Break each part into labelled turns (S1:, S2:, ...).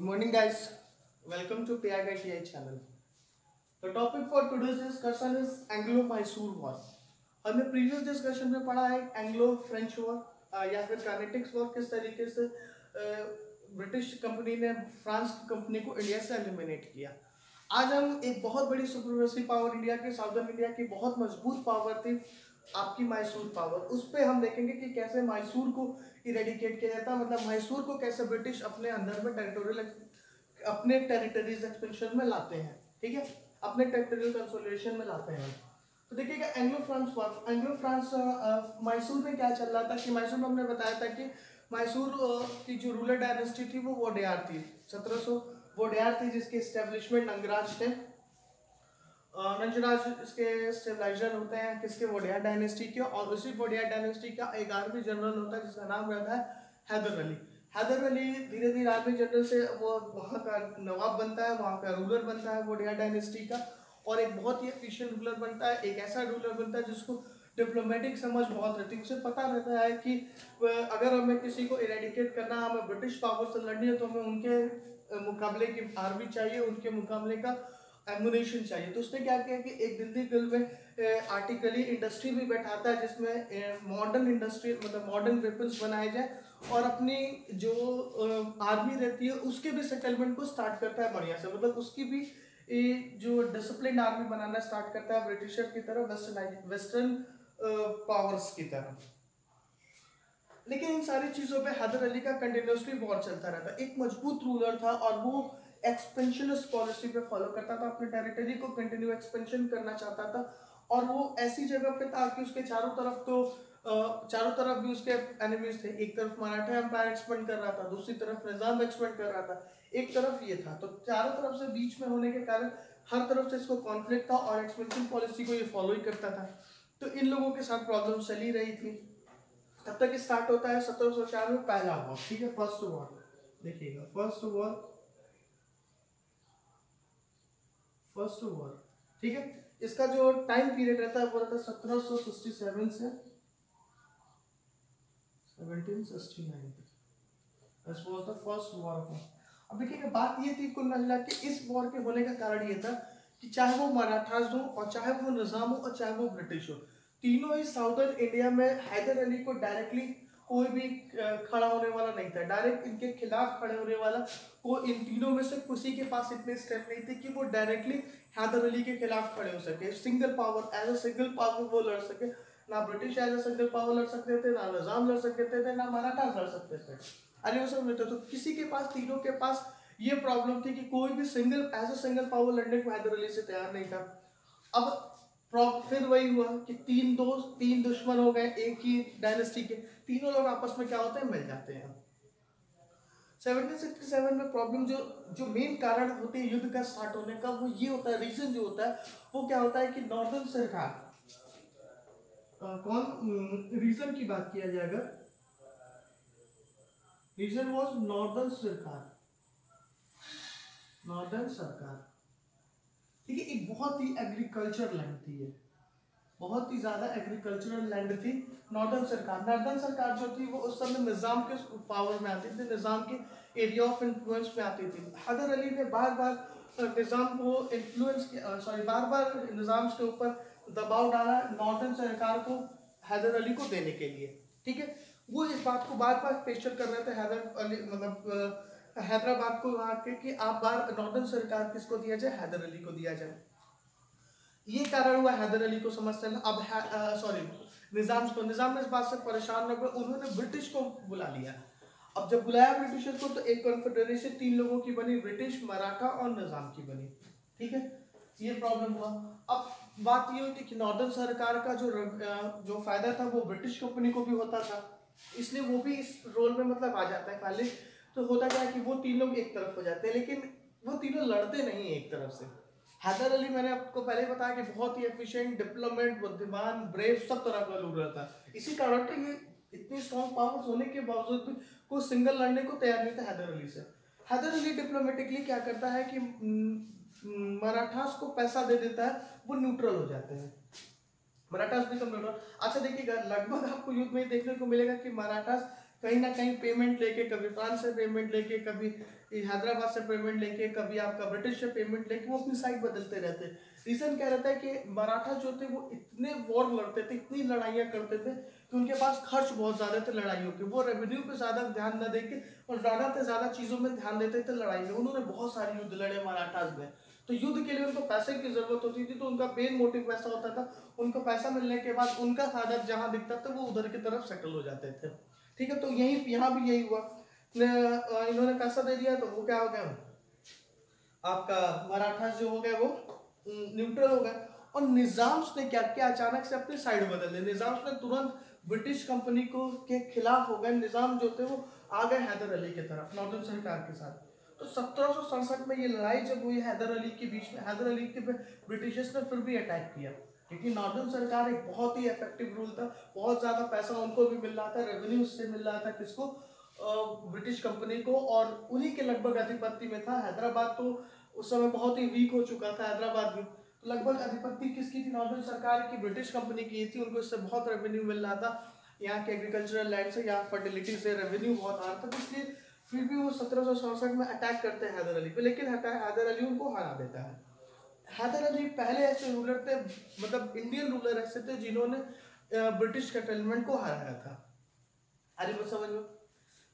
S1: morning, guys. Welcome to PIGTI channel. The topic for today's discussion is Anglo-Mysore War. हमने previous discussion में पढ़ा है Anglo French war या फिर kinetics war, किस तरीके से ब्रिटिश कंपनी ने फ्रांस की कंपनी को इंडिया से एलिमिनेट किया। आज हम एक बहुत बड़ी सुपरमेसी पावर इंडिया के साउदर्न इंडिया की बहुत मजबूत पावर थी आपकी मैसूर पावर, उस पर हम देखेंगे कि कैसे मैसूर को इरेडिकेट किया जाता है, मतलब मैसूर को कैसे ब्रिटिश अपने अंदर में अपने टेरिटरीज एक्सपेंशन में लाते हैं, ठीक है, अपने टेरिटोरियल कंसोलिडेशन में लाते हैं। तो देखिएगा एंग्लो फ्रांस मैसूर में क्या चल रहा था कि मैसूर में हमने बताया था कि मैसूर की जो रूलर डायनेस्टी थी वो वोडेयार थी, 1700 वोडेयार थी, जिसके एस्टेब्लिशमेंट नंगराज थे। नंजराज इसके स्टेबलाइजर होते हैं किसके, वोडेयार डायनेस्टी के, और उसी वोडेयार डायनेस्टी का एक आर्मी जनरल होता है जिसका नाम रहता है हैदर अली। हैदर अली धीरे धीरे आर्मी जनरल से वो वहाँ का नवाब बनता है, वहाँ का रूलर बनता है वोडेयार डायनेस्टी का, और एक बहुत ही एफिशिएंट रूलर बनता है, एक ऐसा रूलर बनता है जिसको डिप्लोमेटिक समझ बहुत रहती है। उसे पता रहता है कि अगर हमें किसी को इरेडिकेट करना, हमें ब्रिटिश पावर से लड़नी है तो हमें उनके मुकाबले की आर्मी चाहिए, उनके मुकाबले का एमुनेशन चाहिए। तो उसने क्या किया कि एक दिल्ली बिल में आर्टिकली इंडस्ट्री भी बैठाता है जिसमें मॉडर्न इंडस्ट्री मतलब मॉडर्न वेपन्स बनाए जाए, और अपनी जो आर्मी रहती है उसके भी सेटलमेंट को स्टार्ट करता है बढ़िया से, मतलब उसकी भी जो डिसिप्लिन आर्मी बनाना स्टार्ट करता है ब्रिटिशर की तरह, वेस्टर्न पावर्स की तरह। लेकिन इन सारी चीजों पे हैदर अली का कंटिन्यूसली वॉर चलता रहता। एक मजबूत रूलर था और वो एक्सपेंशनिस्ट पॉलिसी पे फॉलो करता था, अपने टेरिटरी को कंटिन्यू एक्सपेंशन करना चाहता था, और वो ऐसी जगह पे था कि उसके चारों तरफ भी उसके एनिमीज थे। एक तरफ मराठा एम्पायर एक्सपेंड कर रहा था, दूसरी तरफ निजाम एक्सपेंड कर रहा था, एक तरफ ये था, तो चारों तरफ से बीच में होने के कारण हर तरफ से इसको कॉन्फ्लिक्ट था और एक्सपेंशन पॉलिसी को ये फॉलो ही करता था। तो इन लोगों के साथ प्रॉब्लम चली रही थी। तब तक स्टार्ट होता है 1704 में पहला वॉर, ठीक है, फर्स्ट वॉर। देखिएगा फर्स्ट वॉर, ठीक है, इसका जो टाइम पीरियड रहता है वो रहता है 1767 से 1769 तक। This was the first war. अब देखिएगा बात ये थी कुल मिला के इस वॉर के होने का कारण ये था कि चाहे वो मराठास हो और चाहे वो निजाम हो और चाहे वो ब्रिटिश हो, तीनों ही साउदर्न इंडिया में हैदर अली को डायरेक्टली कोई भी खड़ा होने वाला नहीं था, डायरेक्ट इनके खिलाफ खड़े होने वाला कोई इन तीनों में से किसी के पास इतने स्टेप नहीं थे कि वो डायरेक्टली हैदर अली के खिलाफ खड़े हो सके। Single power, as a single power वो लड़ सके, ना British as a single power लड़ सकते थे, ना निजाम लड़ सकते थे, ना मराठा लड़ सकते थे, अली वो सब नहीं थे। तो किसी के पास, तीनों के पास ये प्रॉब्लम थी कि कोई भी एज अ सिंगल पावर लड़ने को हैदर अली से तैयार नहीं था। अब फिर वही हुआ कि तीन दुश्मन हो गए एक ही डायनेस्टी के, तीनों लोग आपस में क्या होते हैं, मिल जाते हैं। 1767 में प्रॉब्लम जो मेन कारण होते हैं युद्ध का स्टार्ट होने का, वो ये होता है, रीजन जो होता है वो क्या होता है कि नॉर्दर्न सरकार, रीजन की बात किया जाए अगर, रीजन वॉज नॉर्दर्न सरकार, ठीक है, एक बहुत ही एग्रीकल्चर लैंड थी, ये बहुत ही ज्यादा एग्रीकल्चरल लैंड थी। नॉर्दर्न सरकार जो थी वो उस समय निजाम के पावर में आती थी, निजाम के एरिया ऑफ इन्फ्लुएंस में आती थी। हैदर अली ने बार बार निजाम को बार बार निजाम के ऊपर दबाव डाला नॉर्दर्न सरकार को हैदर अली को देने के लिए, ठीक है। वो इस बात को बार बार प्रेशर कर रहे थे हैदर अली, मतलब हैदराबाद को वहां के कि आप बार नॉर्दर्न सरकार किसको दिया जाए, हैदर अली को दिया जाए। ये कारण हुआ हैदर अली को समझते हैं अब निजाम ने इस बात से परेशान होकर उन्होंने ब्रिटिश को बुला लिया। अब जब बुलाया ब्रिटिशर को तो एक कॉन्फेडरेशन 3 लोगों की बनी, ब्रिटिश, मराठा और निजाम की बनी, ठीक है। ये प्रॉब्लम हुआ। अब बात ये हुई थी कि नॉर्दर्न सरकार का जो फायदा था वो ब्रिटिश कंपनी को भी होता था, इसलिए वो भी इस रोल में मतलब आ जाता है पहले। तो होता क्या है कि वो 3 लोग एक तरफ हो जाते हैं, लेकिन वो तीनों लड़ते नहीं एक तरफ से। हैदर अली मैंने आपको पहले बताया कि बहुत ही एफिशिएंट, डिप्लोमेट, बुद्धिमान, ब्रेव, सब तरह का रूलर था। इसी कारण से ये इतनी स्ट्रॉन्ग पावर्स होने के बावजूद भी कोई सिंगल लड़ने को तैयार नहीं था हैदर अली से। हैदर अली डिप्लोमेटिकली क्या करता है कि मराठास को पैसा दे देता है, वो न्यूट्रल हो जाते हैं, मराठास भी कम न्यूट्रल। अच्छा देखिएगा लगभग आपको युद्ध में देखने को मिलेगा कि मराठास कहीं ना कहीं पेमेंट लेके, कभी फ्रांस से पेमेंट लेके, कभी हैदराबाद से पेमेंट लेके, कभी आपका ब्रिटिश से पेमेंट लेके वो अपनी साइड बदलते रहते हैं। रीजन क्या रहता है कि मराठा जो थे वो इतने वॉर लड़ते थे, इतनी लड़ाइयाँ करते थे कि उनके पास खर्च बहुत ज़्यादा थे लड़ाइयों के। वो रेवेन्यू पे ज़्यादा ध्यान न देके और ज़्यादा से ज़्यादा चीज़ों में ध्यान देते थे लड़ाई में। उन्होंने बहुत सारे युद्ध लड़े मराठास में, तो युद्ध के लिए उनको पैसे की जरूरत होती थी, तो उनका मेन मोटिव पैसा होता था। उनको पैसा मिलने के बाद उनका फायदा जहाँ दिखता था वो उधर की तरफ सेटल हो जाते थे। ठीक है, तो यही यहाँ भी यही हुआ, इन्होंने पैसा दे दिया तो वो क्या हो गया, आपका मराठा जो हो गया वो न्यूट्रल हो गया। और निजाम्स ने क्या किया, अचानक से अपनी साइड बदल दी। निजाम्स ने तुरंत ब्रिटिश कंपनी को के खिलाफ हो गए। निजाम जो थे वो आ गए हैदर अली की तरफ, नॉर्दर्न सरकार के साथ। तो 1767 में ये लड़ाई जब हुई हैदर अली के बीच में, हैदर अली के ब्रिटिशर्स ने फिर भी अटैक किया, क्योंकि नॉर्दर्न सरकार एक बहुत ही इफेक्टिव रूल था, बहुत ज्यादा पैसा उनको भी मिल रहा था, रेवेन्यू उससे मिल रहा था, किसको, ब्रिटिश कंपनी को, और उन्हीं के लगभग अधिपत्य में था। हैदराबाद तो उस समय बहुत ही वीक हो चुका था हैदराबाद में, तो लगभग अधिपत्य किसकी थी, नॉर्दर्न सरकार की, ब्रिटिश कंपनी की थी। उनको इससे बहुत रेवेन्यू मिल रहा था, यहाँ के एग्रीकल्चरल लैंड से, यहाँ फर्टिलिटी से रेवेन्यू बहुत आ रहा था। इसलिए फिर भी वो 1767 में अटैक करते हैं हैदर अली पे, लेकिन हैदर अली उनको हरा देता है। हैदर अली पहले ऐसे रूलर थे, मतलब इंडियन रूलर ऐसे थे जिन्होंने ब्रिटिश सेटलमेंट को हराया था। अरे बात समझ लो।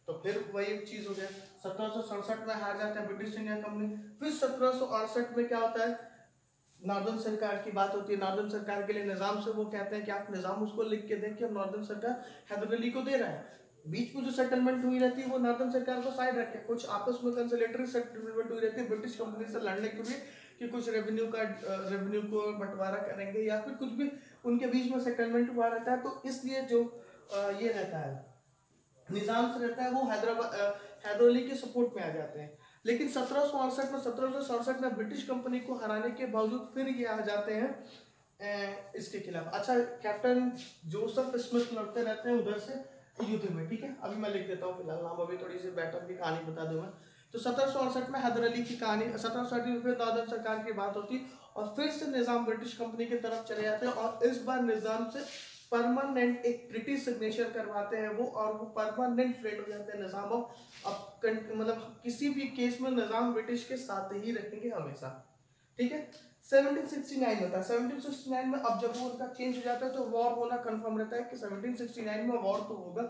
S1: तो फिर वही एक चीज हो गया, 1767 में हार जाता है ब्रिटिश इंडियन कंपनी। फिर 1768 में क्या होता है, नॉर्दर्न सरकार की बात होती है। नॉर्दर्न सरकार के लिए निजाम से वो कहते हैं कि आप निजाम उसको लिख के दें कि अब नॉर्दर्न सरकार हैदर अली को दे रहा है। बीच में जो सेटलमेंट हुई रहती है वो नॉर्दर्न सरकार को साइड रखे, कुछ आपस में कंसोलिडेटरी सेटलमेंट हुई रहती है ब्रिटिश कंपनी से लड़ने के लिए, कि कुछ रेवेन्यू को बंटवारा करेंगे या फिर कुछ भी उनके बीच में सेटलमेंट हुआ रहता है। तो इसलिए जो ये रहता है निजाम से रहता है वो हैदर अली के सपोर्ट में आ जाते हैं। लेकिन 1768 में ब्रिटिश कंपनी को हराने के बावजूद फिर ये आ जाते हैं इसके खिलाफ। अच्छा, कैप्टन जोसेफ स्मिथ लड़ते रहते हैं उधर से युद्ध में। ठीक है, अभी मैं लिख देता हूँ फिलहाल नाम, अभी थोड़ी सी बैटल की कहानी बता दूंगा। तो 1768 में हैदर अली की कहानी, 1768 में फिर नॉर्दर्न सरकार की बात होती और फिर से निजाम ब्रिटिश कंपनी की तरफ चले जाते हैं, और इस बार निजाम से परमानेंट एक ट्रीटी सिग्नेचर करवाते हैं वो, और वो परमानेंट फ्रेंड हो जाते हैं निजाम। अब मतलब किसी भी केस में निजाम ब्रिटिश के साथ ही रखेंगे हमेशा। ठीक है, 1769 होता है। 1769 में अब जब वो उनका चेंज हो जाता है तो वॉर होना कंफर्म रहता है कि 1769 में वॉर तो होगा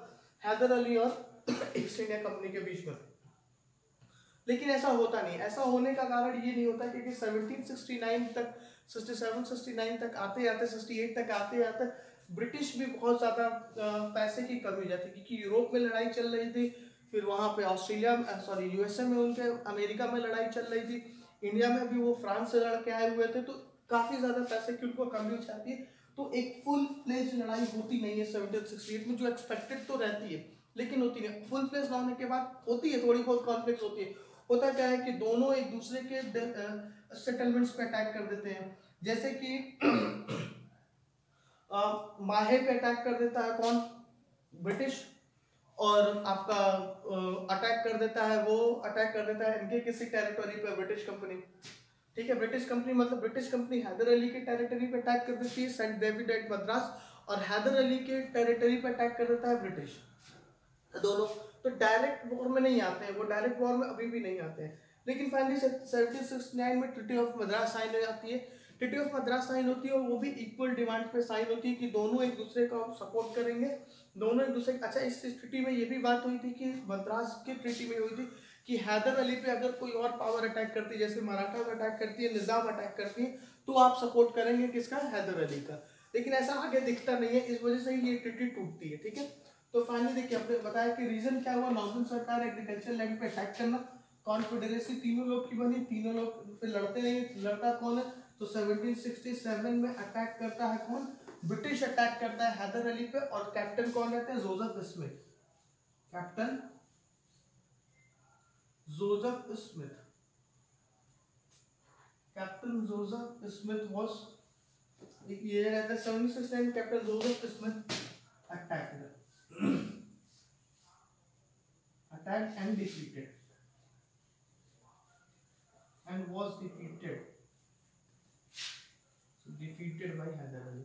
S1: हैदर अली और ईस्ट इंडिया कंपनी के बीच में। लेकिन ऐसा होता नहीं। ऐसा होने का कारण ये नहीं होता क्योंकि 1769 तक, 67 69 तक आते आते, 68 तक आते आते ब्रिटिश भी बहुत ज़्यादा पैसे की कमी हो जाती, क्योंकि यूरोप में लड़ाई चल रही थी, फिर वहाँ पे यूएसए में उनके, अमेरिका में लड़ाई चल रही थी, इंडिया में भी वो फ्रांस से लड़ के आए हुए थे, तो काफ़ी ज़्यादा पैसे की उनको कमी हो जाती है। तो एक फुल फ्लेज लड़ाई होती नहीं है 1768 में, जो एक्सपेक्टेड तो रहती है लेकिन होती नहीं। फुल फ्लेज ना होने के बाद होती है, थोड़ी बहुत कॉन्फ्लिक्ट होती है। होता क्या है कि दोनों एक दूसरे के सेटलमेंट्स पे अटैक कर देते हैं। जैसे कि माहे पे अटैक कर देता है कौन, ब्रिटिश, और आपका अटैक कर देता है इनके किसी टेरिटरी पे ब्रिटिश कंपनी। ठीक है, ब्रिटिश कंपनी मतलब ब्रिटिश कंपनी हैदर अली के टेरिटरी पे अटैक कर देती है, सेंट डेविड एट मद्रास, और हैदर अली के टेरिटरी पे अटैक कर देता है ब्रिटिश। दोनों तो डायरेक्ट वॉर में नहीं आते हैं, वो डायरेक्ट वॉर में अभी भी नहीं आते हैं। लेकिन फाइनली 1769 में ट्रीटी ऑफ मद्रास साइन हो जाती है। ट्रीटी ऑफ मद्रास साइन होती है और वो भी इक्वल डिमांड पे साइन होती है कि दोनों एक दूसरे को सपोर्ट करेंगे, दोनों एक दूसरे। अच्छा, इस ट्रीटी में ये भी बात हुई थी कि मद्रास के ट्रीटी में हुई थी कि हैदर अली पे अगर कोई और पावर अटैक करती है, जैसे मराठा अटैक करती है, निजाम अटैक करती है, तो आप सपोर्ट करेंगे किसका, हैदर अली का। लेकिन ऐसा आगे दिखता नहीं है, इस वजह से ये ट्रीटी टूटती है। ठीक है, तो फाइनली देखिए आपने बताया कि रीजन क्या हुआ, नॉर्दर्न सरकार एग्रीकल्चर लैंड पे अटैक करना, कॉन्फेडरेसी तीनों लोग की बनी, तीनों लोग फिर लड़ते नहीं, लड़ता कौन है, तो 1767 में अटैक करता है कौन, ब्रिटिश अटैक करता है हैदर अली पे, और कैप्टन कौन रहते हैं, Joseph Smith, captain Joseph Smith. Captain Joseph Smith was, ये रहता है 1769, captain Joseph Smith attack attacked and defeated and was defeated, so defeated by Hyder Ali.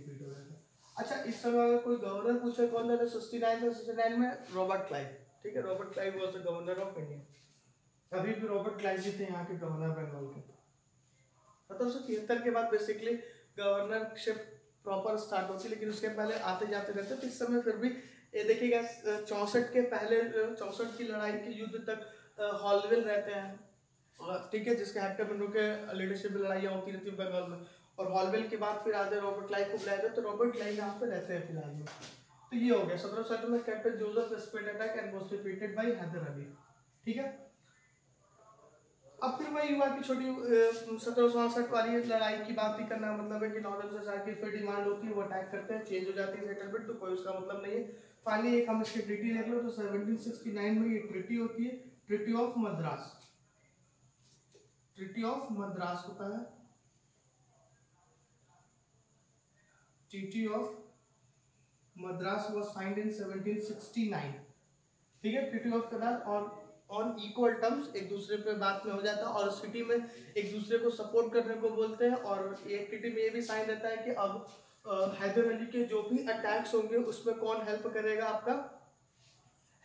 S1: Defeat हो गया था। अच्छा, इस समय अगर कोई गवर्नर पूछे कौन था 69 और 69 में, रॉबर्ट क्लाइव। ठीक है, Robert Clive was the governor of India. अभी भी रॉबर्ट क्लाइव जी थे यहाँ के गवर्नर बंगाल के। 1773 के बाद बेसिकली गवर्नरशिप प्रॉपर स्टार्ट होती, लेकिन उसके पहले आते जाते रहते। तो इस समय फिर भी ये देखिएगा 64 के पहले 64 की लड़ाई के युद्ध तक हॉलवेल रहते हैं, ठीक है, जिसके हेक्टर बिंदु के लीडरशिप में लड़ाइयाँ होती रहती है बंगाल में। और हॉलवेल के बाद फिर आधे रॉबर्ट क्लाइव को बुलाया गया, तो रॉबर्ट क्लाइव यहाँ पे रहते हैं फिलहाल में। तो ये हो गया 1760 में कैप्टन जोसेफ स्पेड attack and was defeated by Hyder Ali. ठीक है, अब फिर वही हुआ कि छोटी 1768 वाली लड़ाई की बात ही करना मतलब है कि नॉर्दर्न सोसाइटी फिर डिमांड होती है, वो अटैक करते हैं, चेंज हो जाती है सेटलमेंट, तो कोई उसका मतलब नहीं है। फाइनली एक हम इसकी ट्रीटी देख लो, तो 1769 में ये ट्रीटी होती है, treaty of Madras. Treaty of Madras होता है, treaty of Madras was signed in 1769। ठीक है, ट्रीटी ऑफ मद्रास और ऑन इक्वल टर्म्स एक दूसरे पे बात में हो जाता है, और सिटी में एक दूसरे को सपोर्ट करने को बोलते हैं। और एक ट्रीटी में ये भी साइन रहता है कि अब हैदर अली के जो भी अटैक्स होंगे उसमें कौन हेल्प करेगा, आपका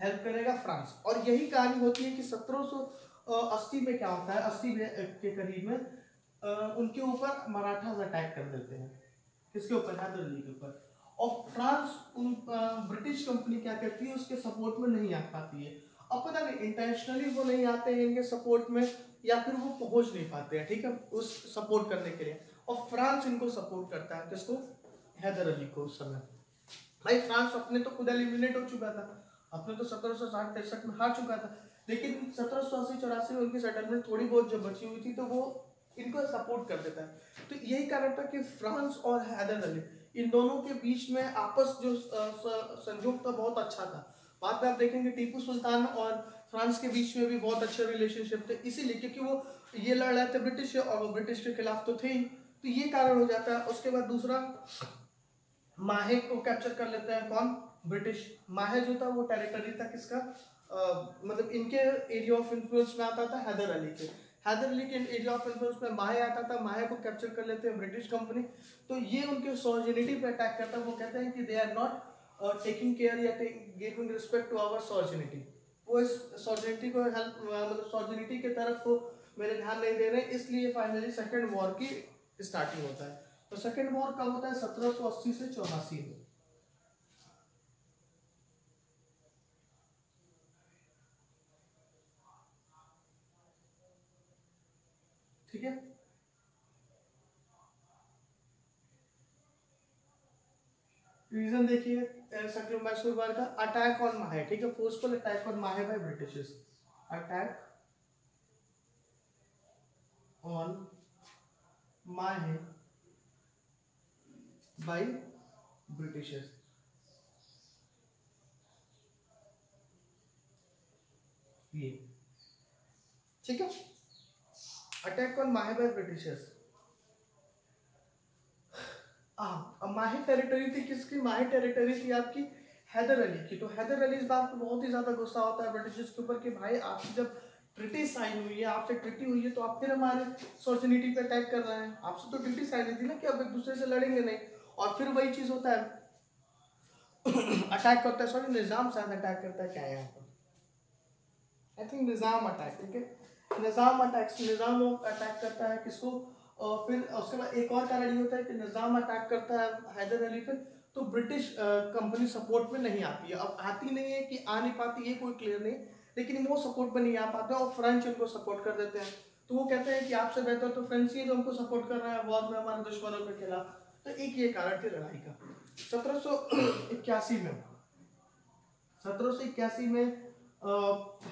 S1: हेल्प करेगा फ्रांस। और यही कहानी होती है कि 1780 में क्या होता है, 80 के करीब में उनके ऊपर मराठास अटैक कर देते हैं। किसके ऊपर? हैदर अली के ऊपर। और फ्रांस ब्रिटिश कंपनी क्या करती है, उसके सपोर्ट में नहीं आ पाती है। अब पता नहीं इंटेंशनली वो नहीं आते हैं इनके सपोर्ट में, या फिर वो पहुंच नहीं पाते हैं, ठीक है, उस सपोर्ट करने के लिए। और फ्रांस इनको सपोर्ट करता है, किसको? हैदर अली को। उस समय भाई फ्रांस अपने तो खुद एलिमिनेट हो चुका था, अपने तो 1760-63 में हार चुका था, लेकिन 1780-84 में उनकी सेटलमेंट थोड़ी बहुत जो बची हुई थी, तो वो इनको सपोर्ट कर देता है। तो यही कारण था कि फ्रांस और हैदर अली इन दोनों के बीच में आपस जो संयोग था बहुत अच्छा था। बाद में आप देखेंगे टीपू सुल्तान और फ्रांस के बीच में भी बहुत अच्छे रिलेशनशिप थे, इसीलिए क्योंकि वो ये लड़ रहे थे ब्रिटिश और वो ब्रिटिश के खिलाफ तो थे ही, तो ये कारण हो जाता है। उसके बाद दूसरा, माहे को कैप्चर कर लेते हैं, कौन? ब्रिटिश। माहे जो था वो टेरिटरी था किसका? मतलब इनके एरिया ऑफ इन्फ्लुएंस में आता था हैदर अली के। हैदर अली के एरिया ऑफ इन्फ्लुएंस में माहे आता था, माहे को कैप्चर कर लेते हैं ब्रिटिश कंपनी। तो ये उनके सॉवर्जिनिटी पे अटैक करता है। वो कहते हैं कि they are not taking care या giving respect to our sovereignty. वो इस सॉवर्जिनिटी को हेल्प मतलब सॉवर्जिनिटी की तरफ वो मेरे ध्यान नहीं दे रहे, इसलिए फाइनली सेकेंड वॉर की स्टार्टिंग होता है। तो सेकेंड वॉर कब होता है? 1780 से 84 में। ठीक है, रीजन देखिए सकल मैसूर वार का अटैक ऑन माहे, ठीक है, फोर्सफुल अटैक ऑन माहे बाय ब्रिटिशर्स। अटैक ऑन माहे बाय ब्रिटिशर्स। ये ठीक है, अटैक ऑन माहे बाय ब्रिटिशर्स। अब माही टेरिटरी थी किसकी? माही टेरिटरी थी आपकी हैदर अली की। तो हैदर अली इस बात पे बहुत ही ज्यादा गुस्सा होता है ब्रिटिशर्स के ऊपर कि भाई आपकी जब ट्रीटी साइन हुई है, आपसे ट्रीटी हुई है, तो आप फिर हमारे सॉवर्जिनिटी पे अटैक कर रहे हैं। आपसे तो ट्रीटी साइन हुई थी ना कि अब एक दूसरे से लड़ेंगे नहीं। और फिर वही चीज होता है अटैक करता है, सॉरी निजाम शायद अटैक करता है, क्या है यहाँ पर, आई थिंक निजाम अटैक, ठीक है, निजाम अटैक करता है किसको? और फिर उसके बाद एक और कारण ये होता है कि निजाम अटैक करता है हैदर अली पे, तो ब्रिटिश कंपनी सपोर्ट में नहीं आती है। अब आती नहीं है कि आ नहीं पाती, ये कोई क्लियर नहीं, लेकिन वो सपोर्ट में नहीं आ पाते और फ्रेंच उनको सपोर्ट कर देते हैं। तो वो कहते हैं कि आपसे बेहतर तो फ्रेंच ही है जो हमको सपोर्ट कर रहा है वॉर में हमारे दुश्मनों के खिलाफ। तो एक ये कारण थी लड़ाई का। 1781 में 1781 में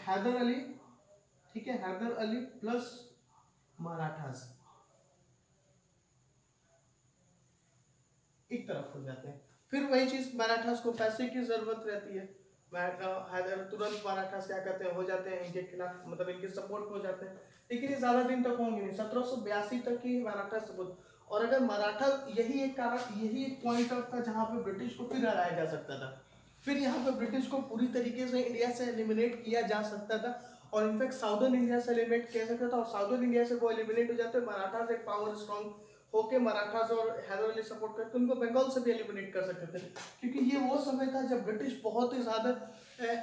S1: हैदर अली, ठीक है, हैदर अली प्लस मराठास एक तरफ हो जाते हैं। फिर वही चीज, मराठास को पैसे की जरूरत रहती है, हैदर तुरंत मराठास क्या कहते हैं हो जाते हैं इनके खिलाफ, मतलब इनके सपोर्ट हो जाते हैं, लेकिन ये ज्यादा दिन तक होंगे नहीं, 1782 तक ही मराठा सपोर्ट। और अगर मराठा, यही एक कारण, यही एक पॉइंट ऑफ था जहाँ पे ब्रिटिश को फिर हराया जा सकता था, फिर यहाँ पे ब्रिटिश को पूरी तरीके से इंडिया से एलिमिनेट किया जा सकता था, और इनफैक्ट साउदर्न इंडिया से एलिमिनेट किया सकता था, और साउदर्न इंडिया से वो एलिमिनेट हो जाते, मराठा से पावर स्ट्रॉन्ग होके मराठास और हैदर अली सपोर्ट करते उनको बंगाल से भी एलिमिनेट कर सकते थे, क्योंकि ये वो समय था जब ब्रिटिश बहुत ही ज़्यादा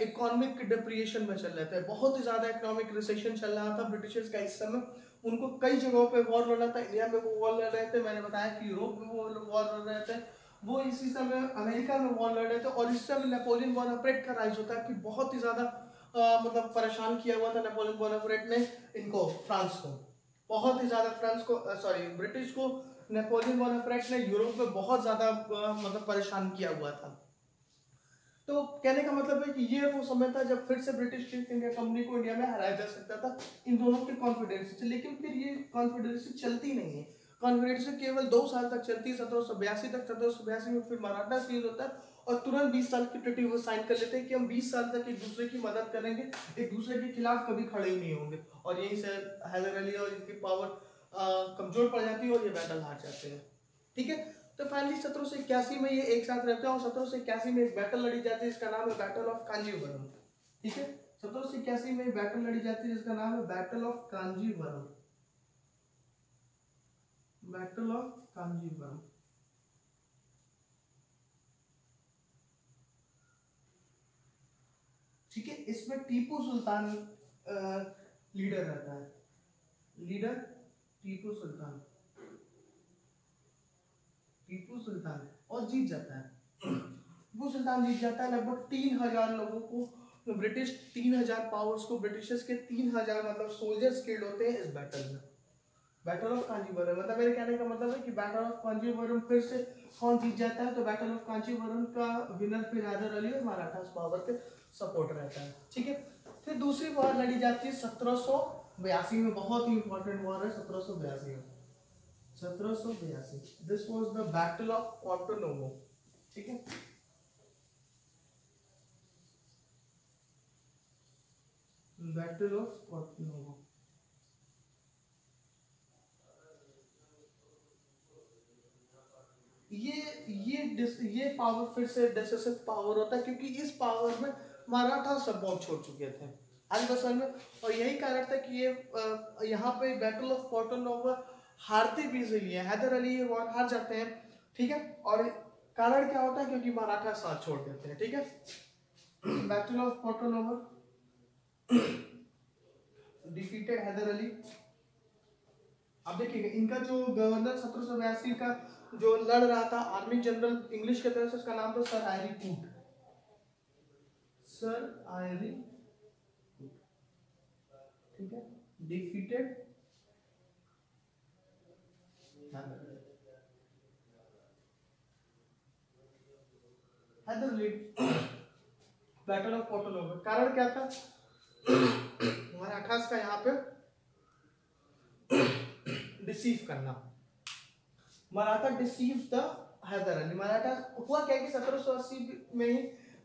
S1: इकोनॉमिक डिप्रिएशन में चल रहे थे, बहुत ही ज़्यादा इकोनॉमिक रिसेशन चल रहा था ब्रिटिशर्स का इस समय। उनको कई जगहों पे वॉर लड़ रहा था, इंडिया में वो वॉर लड़ रहे थे, मैंने बताया कि यूरोप में वो वॉर लड़ रहे थे, वो इसी समय अमेरिका में वॉर लड़ रहे थे। और इस समय नेपोलियन बोनापार्ट का राइज होता है कि बहुत ही ज़्यादा मतलब परेशान किया हुआ था नेपोलियन बोनापार्ट ने इनको, फ्रांस को बहुत ही ज़्यादा, फ्रांस को सॉरी ब्रिटिश को नेपोलियन बोनापार्ट ने यूरोप में बहुत ज़्यादा मतलब परेशान किया हुआ था। तो कहने का मतलब है कि ये वो समय था जब फिर से ब्रिटिश ईस्ट इंडिया कंपनी को इंडिया में हराया जा सकता था इन दोनों की कॉन्फिडेंसी से। लेकिन फिर ये कॉन्फिडेंसी चलती नहीं है, कॉन्फिडेंसी केवल 2 साल तक चलती है, 1782 तक। 1782 में फिर मराठा सीज होता है और तुरंत 20 साल की ट्रीटी वो साइन कर लेते हैं कि हम 20 साल तक एक दूसरे की मदद करेंगे, एक दूसरे के खिलाफ कभी खड़े ही नहीं होंगे। और यहीं से हैदर अली और इनकी पावर कमजोर पड़ जाती है और ये बैटल हार जाते हैं। ठीक है, तो फाइनली 1781 में ये एक साथ रहते हैं और 1781 में एक बैटल लड़ी जाती है, इसका नाम है बैटल ऑफ कांजीवरम। ठीक है, 1781 में बैटल लड़ी जाती है जिसका नाम है battle of Conjeevaram, battle of Conjeevaram. ठीक है, इसमें टीपू सुल्तान लीडर रहता है, लीडर टीपू सुल्तान, टीपू सुल्तान और जीत जाता है। टीपू सुल्तान जीत जाता है, लगभग 3000 लोगों को ब्रिटिश 3000 पावर्स को, ब्रिटिशर्स के 3000 मतलब सोल्जर्स किल्ड होते हैं इस बैटल में, बैटल ऑफ कांजीवरम। मतलब मेरे कहने का मतलब है कि बैटल ऑफ कांजीवरम फिर से कौन जीत जाता है, तो बैटल ऑफ कांजीवरम का विनर फिर हैदर अली और मराठास पावर के सपोर्ट रहता है। ठीक है, फिर दूसरी वॉर लड़ी जाती है 1782 में, बहुत ही इंपॉर्टेंट वॉर है 1782 में, 1782 this was the battle of Porto Novo. ठीक है, बैटल ऑफ पोर्टो नोवो। ये पावर फिर से डिसिसिव पावर होता है, क्योंकि इस पावर में मराठा सपोर्ट छोड़ चुके थे आज बस में। और यही कारण था कि ये यहाँ पे बैटल ऑफ पोर्टो नोवो हारते भी इसलिए है, हैदर अली ये वॉर हार जाते हैं। ठीक है, और कारण क्या होता है, क्योंकि मराठा साथ छोड़ देते हैं। ठीक है, battle of Porto Novo defeated Hyder Ali. अब देखिएगा इनका जो गवर्नर 1782 का जो लड़ रहा था आर्मी जनरल इंग्लिश के तरफ से, उसका नाम था सर आयरी कूट, सर आयरी। ठीक है, defeated Hyder Ali, battle of Porto Novo. कारण क्या था, मराठास का यहाँ पे डिसीव करना, मराठा डिसीव द हैदर अली। मराठा हुआ क्या कि 1780 में ही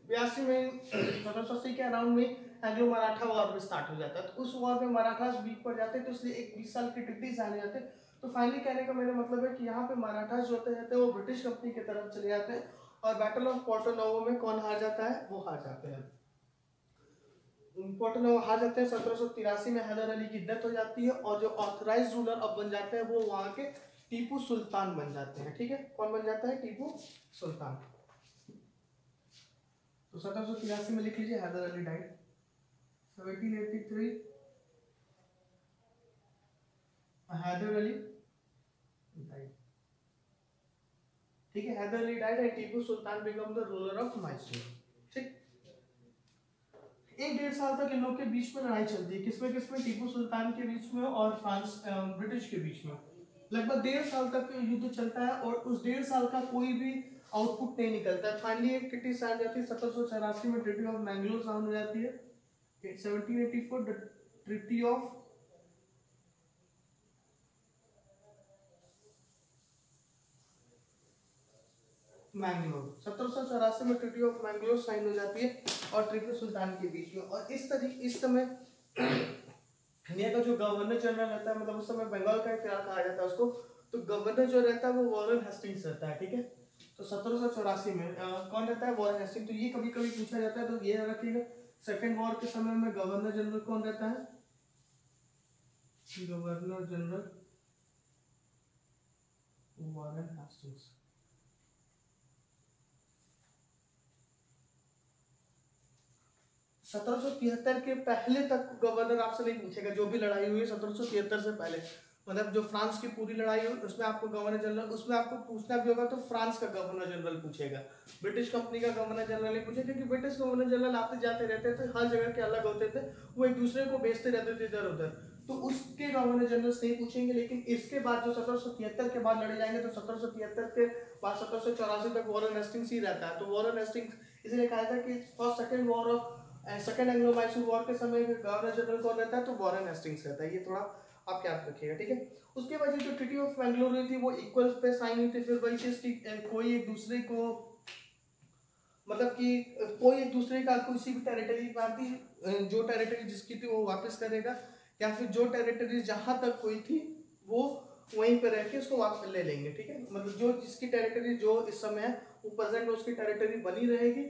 S1: 82 में 1780 के अराउंड में एंग्लो मराठा वॉर में स्टार्ट हो जाता है। तो उस वॉर में मराठास वीक पड़ जाते हैं, तो इसलिए एक 20 साल की ट्रीटी साइन जाते हैं। तो फाइनली कहने का मेरा मतलब है कि यहाँ पे मराठास जो होते हैं वो ब्रिटिश कंपनी की तरफ चले जाते हैं और बैटल ऑफ पोर्टो नोवो में कौन हार जाता है, वो हार जाते हैं, पोर्टो नोवो हार जाते हैं। 1783 में हैदर अली की डेथ हो जाती है और जो ऑथराइज रूलर अब बन जाते हैं वो वहाँ के टीपू सुल्तान बन जाते हैं। ठीक है, कौन बन जाता है, टीपू सुल्तान। तो 1783 में लिख लीजिए हैदर अली डाइड, 1783 हैदर अली डाइड। ठीक है, Hyder Ali died and Tipu Sultan become the ruler of Mysore. ठीक, 1-1.5 साल तक इन लोग के बीच में लड़ाई चलती है, किसमें टीपू सुल्तान के बीच में और फ्रांस ब्रिटिश के बीच में। लगभग 1.5 साल तक युद्ध चलता है और उस 1.5 साल का कोई भी आउटपुट नहीं निकलता है। फाइनली एक ट्रीटी साइन जाती है 1784 में, ट्रीटी ऑफ मैंगलोर साइन हो जाती है। 1784 द ट्रीटी ऑफ मैंगलोर, 1784 में ट्रीटी ऑफ मैंगलोर साइन हो जाती है और टीपू सुल्तान के बीच में। और इस समय इंडिया का जो गवर्नर जनरल रहता है, मतलब उस समय बंगाल का इतिहास कहा जाता है उसको, तो गवर्नर जो रहता है वो वॉरेन हेस्टिंग्स रहता है। ठीक है, तो 1784 में कौन रहता है, वॉरेन हेस्टिंग्स। तो ये कभी कभी पूछा जाता है, तो ये रखिएगा सेकेंड वॉर के समय में गवर्नर जनरल कौन रहता है, गवर्नर जनरल वॉरेन हेस्टिंग्स। सत्रह सौ तिहत्तर के पहले तक गवर्नर आपसे नहीं पूछेगा, जो भी लड़ाई हुई है 1773 से पहले, मतलब जो फ्रांस की पूरी लड़ाई हुई उसमें आपको गवर्नर जनरल, उसमें आपको पूछना भी होगा तो फ्रांस का गवर्नर जनरल पूछेगा, ब्रिटिश कंपनी का गवर्नर जनरल नहीं पूछेगा, क्योंकि ब्रिटिश गवर्नर जनरल आते जाते रहते थे, हर जगह के अलग होते थे, वो एक दूसरे को भेजते रहते थे इधर उधर, तो उसके गवर्नर जनरल नहीं पूछेंगे। लेकिन इसके बाद जो 1773 के बाद लड़े जाएंगे, तो 1773 के बाद 1784 तक वॉरेन हेस्टिंग्स ही रहता है। तो वॉरेन हेस्टिंग्स इसलिए कहा था कि first second war of second Anglo Mysore war के समय गवर्नर जनरल कौन रहता है, तो वॉरेन हेस्टिंग्स रहता है। ये थोड़ा आप याद रखिएगा, ठीक है। उसके बाद जो ट्रीटी ऑफ मैंगलोर हुई थी वो इक्वल पे साइन हुई थी, फिर वही चीज की कोई एक दूसरे को, मतलब कि कोई एक दूसरे का किसी भी टेरिटरी पार्टी जो टेरिटरी जिसकी थी वो वापस करेगा, या फिर जो टेरिटरी जहां तक कोई थी वो वहीं पे रह के उसको वापस ले लेंगे, ठीक है। मतलब जो जिसकी टेरिटरी जो इस समय है वो प्रेजेंट उसकी टेरिटरी बनी रहेगी।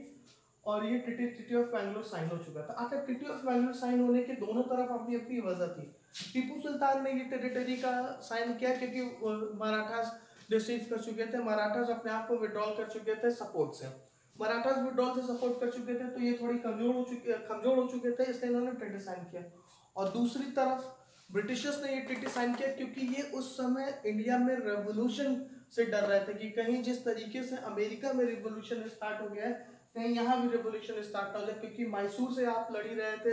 S1: और ये ट्रीटी ऑफ मैंगलोर साइन हो चुका था। अच्छा, ट्रीटी ऑफ मैंगलोर साइन होने के दोनों तरफ अपनी अपनी वजह थी। टीपू सुल्तान ने ये टेरिटरी का साइन किया क्योंकि मराठास रिसीव कर चुके थे, मराठास अपने आप को विड्रॉल कर चुके थे सपोर्ट से, मराठास विड्रॉल से सपोर्ट कर चुके थे, तो ये थोड़ी कमजोर हो चुके थे, इसलिए इन्होंने ट्रीटी साइन किया। और दूसरी तरफ ब्रिटिशर्स ने ये ट्रीटी साइन किया क्योंकि ये उस समय इंडिया में रेवोल्यूशन से डर रहे थे कि कहीं जिस तरीके से अमेरिका में रिवोल्यूशन स्टार्ट हो गया है कहीं यहाँ भी रिवोल्यूशन स्टार्ट ना हो जाए, क्योंकि मैसूर से आप लड़ी रहे थे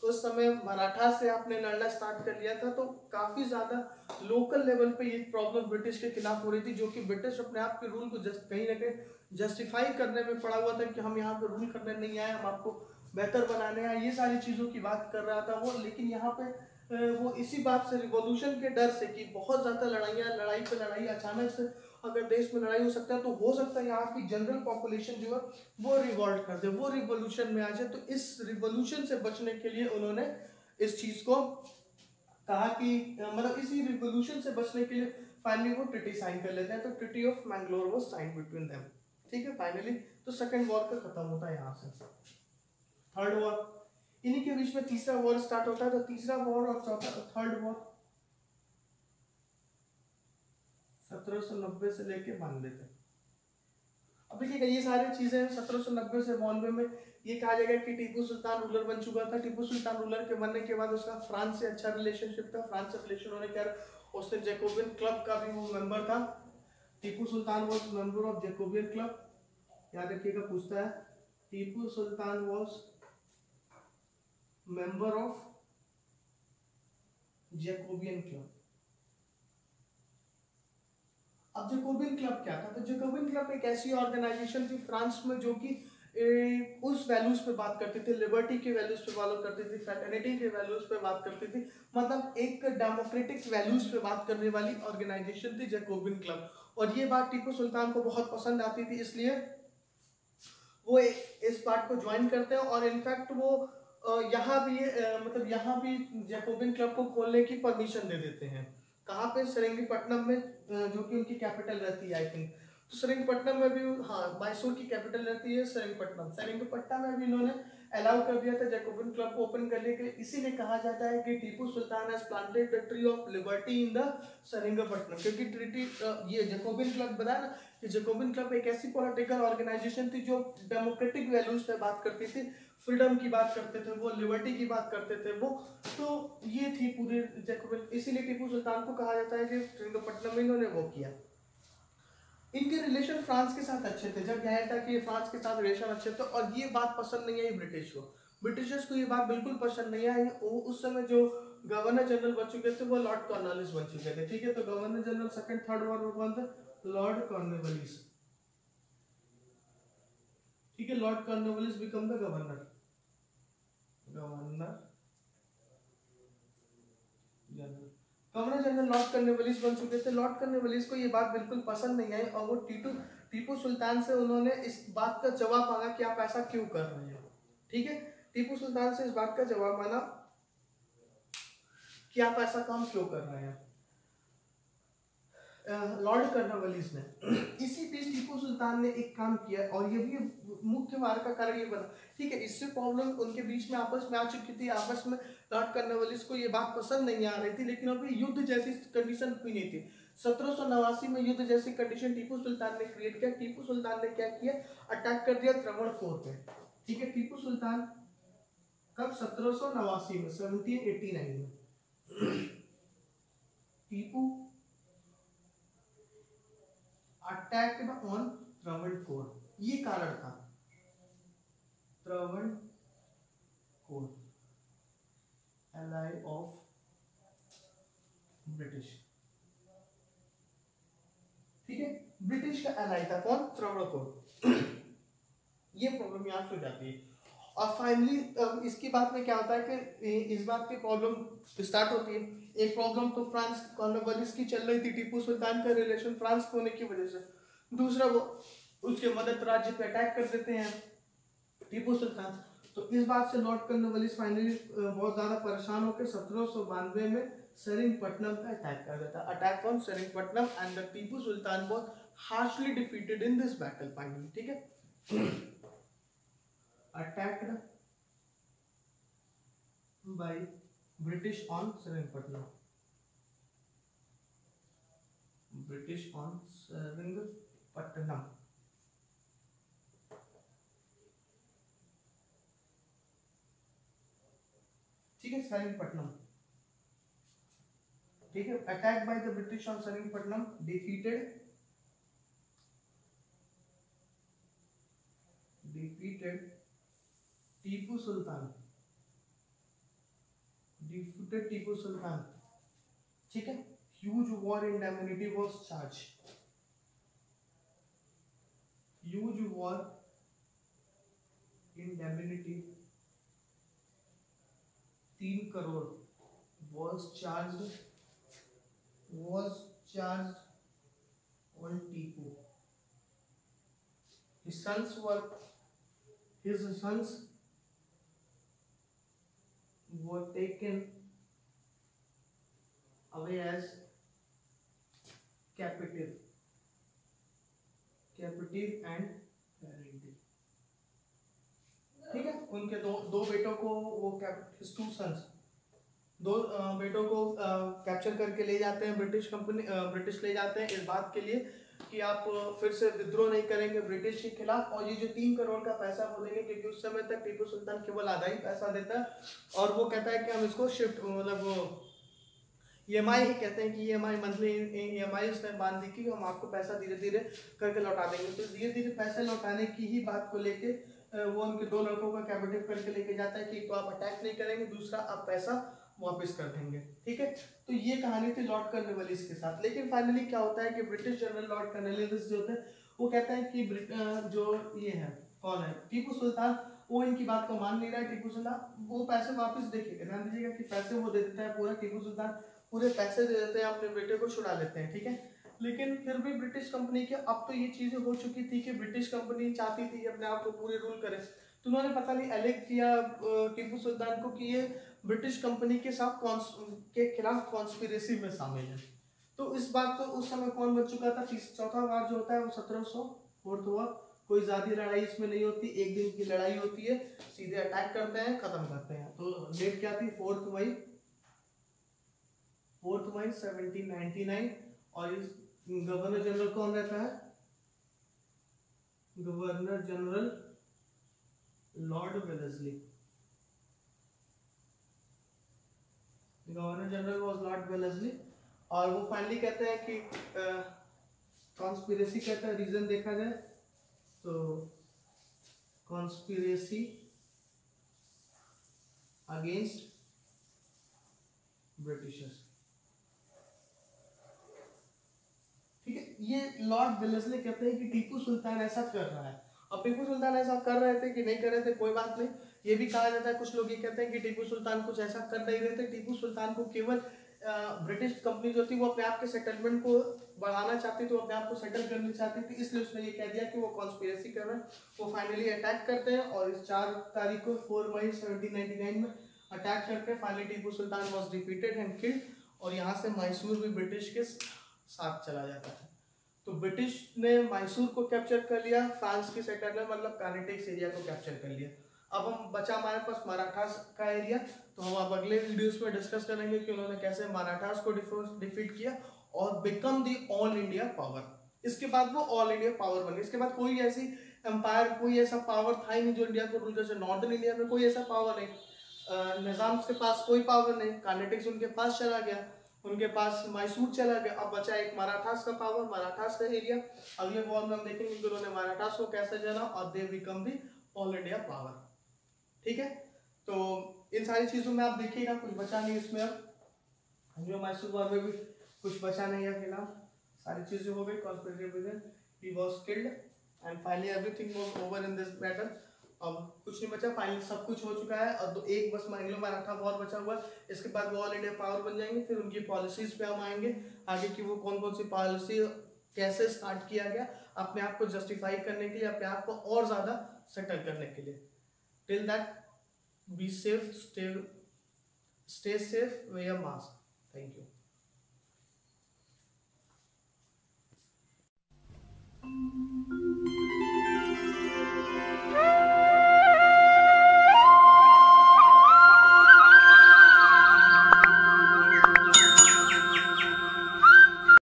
S1: उस समय मराठा से आपने लड़ना स्टार्ट कर लिया था, तो काफी ज्यादा लोकल लेवल पे ये प्रॉब्लम ब्रिटिश के खिलाफ हो रही थी, जो कि ब्रिटिश अपने आप के रूल को कहीं ना कहीं जस्टिफाई करने में पड़ा हुआ था कि हम यहाँ पे रूल करने नहीं आए, हम आपको बेहतर बनाने आए, ये सारी चीजों की बात कर रहा था वो। लेकिन यहाँ पे वो इसी बात से, रिवॉल्यूशन के डर से कि बहुत ज्यादा लड़ाई पे लड़ाई, अचानक से अगर देश में लड़ाई हो सकता है तो हो सकता है यहाँ की जनरल पॉपुलेशन जो है वो रिवॉल्ट कर दे, वो रिवॉल्यूशन में आ जाए। तो इस रिवॉल्यूशन से बचने के लिए उन्होंने इस चीज को कहा कि मतलब इसी रिवॉल्यूशन से बचने के लिए फाइनली वो ट्रीटी साइन कर लेते हैं। तो treaty of Mangalore was sign between them, ठीक है फाइनली। तो सेकंड वॉर का खत्म होता है यहाँ से। थर्ड वॉर, इन्हीं के बीच में तीसरा वॉर स्टार्ट होता है। तो तीसरा वॉर और चौथा थर्ड वॉर 1790 से लेके 92 तक। अब देखिएगा ये सारी चीजें 1790 से 92 में ये कहा जाएगा कि टीपू सुल्तान रूलर बन चुका था। टीपू सुल्तान रूलर के बनने के बाद उसका फ्रांस से अच्छा रिलेशनशिप था। फ्रांस से रिलेशन होने के बाद उसने जैकोबियन क्लब का भी वो मेंबर था। Tipu Sultan was member of Jacobin club, याद रखिएगा पूछता है। Tipu Sultan was member of Jacobin club. अब जैकोबियन क्लब क्या था? तो जैकोबियन क्लब एक ऐसी ऑर्गेनाइजेशन थी फ्रांस में जो कि उस वैल्यूज पे बात करती थी, लिबर्टी के वैल्यूज पे फॉलो करती थी, फ्रेटर्निटी के वैल्यूज पे बात करती थी, मतलब एक डेमोक्रेटिक वैल्यूज पे बात करने वाली ऑर्गेनाइजेशन थी जैकोबियन क्लब। और ये बात टीपू सुल्तान को बहुत पसंद आती थी, इसलिए वो इस बात को ज्वाइन करते हैं। और इनफैक्ट वो यहाँ भी मतलब यहाँ भी जैकोबियन क्लब को खोलने की परमिशन दे देते हैं। कहाँ पे? सेरिंगपट्टनम में, जो कि उनकी कैपिटल रहती है आई थिंक। तो सेरिंगपट्टनम में भी, हाँ मैसूर की कैपिटल रहती है सेरिंगपट्टनम। सेरिंगपट्टनम में भी इन्होंने अलाउ कर दिया था जैकोबियन क्लब को ओपन करने के लिए। इसीलिए कहा जाता है कि Tipu Sultan has planted the tree of liberty in the Seringapatam, क्योंकि ट्रीटी ये जैकोबियन क्लब बताया ना कि जैकोबियन क्लब एक ऐसी पॉलिटिकल ऑर्गेनाइजेशन थी जो डेमोक्रेटिक वैल्यूज पे बात करती थी, फ्रीडम की बात करते थे वो, लिबर्टी की बात करते थे वो। तो ये थी पूरी जैकोबियन, इसीलिए टीपू सुल्तान को कहा जाता है कि सेरिंगपट्टनम में इन्होंने वो किया। इनके रिलेशन फ्रांस के साथ अच्छे थे, जब यह था कि फ्रांस के साथ रिलेशन अच्छे थे। और ये बात पसंद नहीं आई ब्रिटिश को, ब्रिटिशर्स को ये बात बिल्कुल पसंद नहीं आई। उस समय जो गवर्नर जनरल बन चुके थे वो लॉर्ड कॉर्नवालिस बन चुके थे, ठीक है। तो governor general second third war में कौन था? लॉर्ड कॉर्नवालिस, ठीक है। Lord Cornwallis become the governor general. Governor general Lord Cornwallis बन चुके थे। लॉर्ड कॉर्नवालिस को ये बात बिल्कुल पसंद नहीं आई और वो टीपू सुल्तान से उन्होंने इस बात का जवाब मांगा कि आप ऐसा क्यों कर रहे हैं, ठीक है। टीपू सुल्तान से इस बात का जवाब मांगा कि आप ऐसा काम क्यों कर रहे हैं लॉर्ड कॉर्नवालिस ने। इसी बीच टीपू सुल्तान सुल्तान ने एक काम किया और ये भी मुख्य वार का कारण ये बना, ठीक है, इससे प्रॉब्लम उनके बीच में आपस में आ चुकी थी, आपस में लॉर्ड कॉर्नवालिस को ये बात पसंद नहीं आ रही थी, लेकिन अभी युद्ध जैसी कंडीशन हुई नहीं थी। 1789 में युद्ध जैसी कंडीशन टीपू सुल्तान ने क्रिएट किया। टीपू सुल्तान ने क्या किया, अटैक कर दिया त्रावणकोर पे, ठीक है। टीपू सुल्तान कब, 1789 में, 1789 में टीपू अटैक्ड ऑन त्रावणकोर, ये कारण था, त्रावणकोर एलाई ऑफ ब्रिटिश, ठीक है, ब्रिटिश का एलाई था कौन, त्रावणकोर। ये प्रॉब्लम यहाँ से हो जाती है। और फाइनली इसकी बात में क्या होता है कि इस बात की प्रॉब्लम स्टार्ट होती है। एक प्रॉब्लम तो फ्रांस कॉर्नवालिस की चल रही थी, टीपू सुल्तान का रिलेशन फ्रांस होने की वजह से। दूसरा, वो उसके मदद राज्य पे अटैक कर देते हैं टीपू सुल्तान। तो इस बात से लॉर्ड कॉर्नवालिस फाइनली बहुत ज्यादा परेशान होकर 1792 में सेरिंगपट्टनम पे अटैक कर देता है। Attack on Seringapatam and the Tipu Sultan was harshly defeated in this battle finally, ठीक है। Attacked by British on Seringapatam, British on Seringapatam, ठीक है, सेरिंगपट्टनम, ठीक है। Attack by the British on Seringapatam, defeated Tipu Sultan, defeated Tipu Sultan, ठीक है। Huge war indemnity was charge, huge war indemnity 3 crore was charged on Tipu. His sons were taken away as captive and parented, ठीक है। उनके दो बेटों को वो his 2 sons, 2 बेटों को कैप्चर करके ले जाते हैं ब्रिटिश ले जाते हैं इस बात के लिए कि आप फिर से विद्रोह नहीं करेंगे ब्रिटिश के खिलाफ, और ये जो 3 करोड़ का पैसा वो देंगे, क्योंकि उस समय तक टीपू सुल्तान केवल आधा ही पैसा देता है और वो कहता है कि हम इसको शिफ्ट, मतलब वो EMI ही कहते हैं कि EMI मंथली EMI उसने बांध दी कि हम आपको पैसा धीरे धीरे करके लौटा देंगे। तो धीरे धीरे पैसे लौटाने की ही बात को लेके वो उनके 2 लड़कों का कैप्टिव करके लेके जाता है कि तो आप अटैक नहीं करेंगे, दूसरा आप पैसा वापस कर देंगे, ठीक है। तो ये कहानी थी लॉर्ड कॉर्नवालिस के साथ। लेकिन फाइनली क्या होता है कि ब्रिटिश जनरल लॉर्ड कॉर्नवालिस जो होते हैं वो कहते हैं कि जो ये है कौन है टीपू सुल्तान, वो इनकी बात को मान नहीं रहा है। टीपू सुल्तान वो पैसे वापस देखिएगा, ध्यान दीजिएगा कि पैसे वो दे देता है पूरा, टीपू सुल्तान पूरे पैसे दे देते हैं, अपने बेटे को छुड़ा लेते हैं, ठीक है। लेकिन फिर भी ब्रिटिश कंपनी के अब तो ये चीजें हो चुकी थी कि ब्रिटिश कंपनी चाहती थी अपने आप को पूरे रूल करे, तो उन्होंने पता नहीं एलेक्ट किया टीपू सुल्तान को कि ये ब्रिटिश कंपनी के साथ के खिलाफ कॉन्स्पिरेसी में शामिल है। तो इस बात को उस समय कौन बच चुका था, चौथा वार जो होता है वो 1704 हुआ। कोई ज्यादा लड़ाई इसमें नहीं होती, एक दिन की लड़ाई होती है, सीधे अटैक करते हैं, खत्म करते हैं। तो डेट क्या थी, 4 मई 1799। और इस गवर्नर जनरल कौन रहता है, governor general Lord Wellesley, governor general was Lord Wellesley. और वो फाइनली कहते हैं कि कॉन्स्पिरेसी कहते हैं, रीजन देखा जाए तो कॉन्स्पिरेसी अगेंस्ट ब्रिटिशर्स, ठीक है। ये लॉर्ड वेलेस्ली कहते हैं कि टीपू सुल्तान ऐसा कर रहा है। अब टीपू सुल्तान ऐसा कर रहे थे कि नहीं कर रहे थे कोई बात नहीं, ये भी कहा जाता है, कुछ लोग ये कहते हैं कि टीपू सुल्तान कुछ ऐसा कर नहीं रहे थे। टीपू सुल्तान को केवल ब्रिटिश कंपनी जो थी वो अपने आप के सेटलमेंट को बढ़ाना चाहती थी, वो अपने आप को सेटल करना चाहती थी, इसलिए उसने ये कह दिया कि वो कॉन्स्पिरेसी कर रहे हैं। वो फाइनली अटैक करते हैं और इस 4 तारीख को 4 मई 1799 में अटैक करके finally Tipu Sultan was defeated and killed, और यहाँ से मैसूर भी ब्रिटिश के साथ चला जाता है। तो ब्रिटिश ने मैसूर को कैप्चर कर लिया, फ्रांस की सेक्टर ने मतलब कार्नेटिक्स एरिया को कैप्चर कर लिया। अब हम बचा हमारे पास मराठास का एरिया, तो हम अब अगले वीडियोस में डिस्कस करेंगे कि उन्होंने कैसे मराठास को डिफीट किया और become the all India power. इसके बाद वो ऑल इंडिया पावर बनी। इसके बाद कोई ऐसी एम्पायर, कोई ऐसा पावर था ही नहीं जो इंडिया को रूल कर सके। नॉर्दर्न इंडिया में कोई ऐसा पावर नहीं, निजाम के पास कोई पावर नहीं, कार्नेटिक्स उनके पास चला गया, उनके पास मैसूर चला गया। अब बचा एक मराठास का पावर, मराठास का एरिया। अगले वॉर में हम देखेंगे कि उन्होंने मराठास को कैसे जाना और they become the all India power. ठीक है, तो इन सारी चीजों में आप देखिएगा कुछ बचा नहीं इसमें। अब जो मैसूर वॉर में भी कुछ बचा नहीं है फिलहाल, सारी चीजें हो गई। Conspirative reason, he was killed and finally everything was over in this battle. अब कुछ नहीं बचा, फाइनली सब कुछ हो चुका है। और एक बस एंग्लो मराठा वॉर बचा हुआ है। इसके बाद वो ऑल इंडिया पावर बन जाएंगे। फिर उनकी पॉलिसीज पे हम आएंगे आगे की, वो कौन कौन सी पॉलिसी कैसे स्टार्ट किया गया अपने आप को जस्टिफाई करने के लिए, अपने आप को और ज्यादा सेटल करने के लिए। Till that, be safe, stay safe, wear a mask. Thank you.